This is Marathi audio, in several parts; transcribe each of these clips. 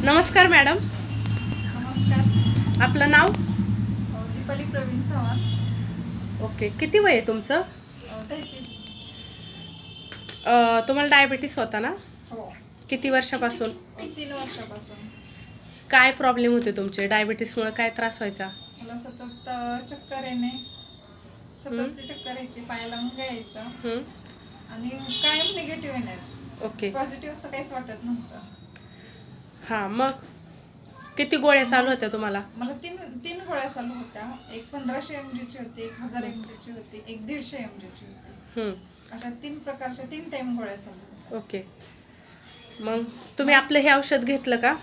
नमस्कार मॅडम. नमस्कार. आपलं नाव? दीपाली प्रवीण चव्हाण. ओके. किती वय आहे तुमचं? 33. तुम्हाला डायबिटीस होता ना? हो. किती वर्षापासून? 3 वर्षापासून. काय प्रॉब्लेम होते तुमचे? डायबिटीसमुळे काय त्रास व्हायचा? मला सतत चक्कर येणे, सततची चक्कर यायची, पायाला मुंग्या यायच्या आणि कायम निगेटिव्ह येणार. ओके. पॉझिटिव्ह असं काहीच वाटत नव्हतं. हां, मग किती गोळ्या चालू होत्या तुम्हाला? मला तीन गोळ्या चालू होत्या. एक 1500 mg ची होती, एक 1000 mg ची होती, एक 150 mg ची होती. अशा 3 प्रकारच्या 3 टाइम गोळ्या चालू होत्या. ओके. मग तुम्ही आपलं हे औषध घेतलं का?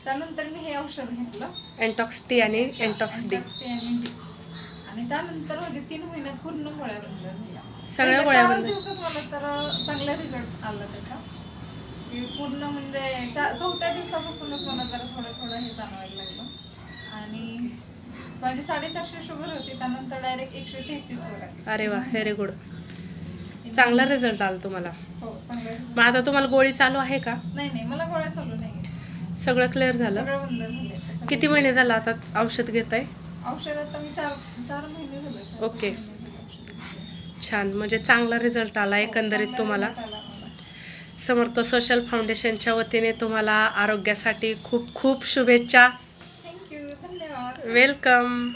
त्यानंतर मी हे औषध घेतलं, एंटॉक्स टी आणि एंटॉक्स डी. आणि त्यानंतर म्हणजे 3 महिन्यात पूर्ण गोळ्या बंद झाल्या. सगळ्या गोळ्या 4 बंद? दिवसात मला तर चांगला रिझल्ट आला त्याचा. की पूर्ण म्हणजे 4थ्या दिवसापासूनच मला जरा थोडं हे जाणवायला लागलं. आणि माझी 450 शुगर होती, त्यानंतर डायरेक्ट 133 वर आली. अरे वा, व्हेरी गुड. चांगला रिझल्ट आला तुम्हाला. हो, चांगला result. मग आता तुम्हाला गोळी चालू आहे का? नाही, मला गोळ्या चालू नाही. सगळं क्लिअर झालं? सगळं बंद झाले. किती महिने झालं आता औषध घेत आहे? औषध आता मी 4 महिने झाले. ओके. छान. म्हणजे चांगला रिझल्ट आला एकंदरीत तुम्हाला. समर्थ सोशल फाउंडेशनच्या वतीने तुम्हाला आरोग्यासाठी खूप खूप शुभेच्छा. थँक्यू. धन्यवाद. वेलकम.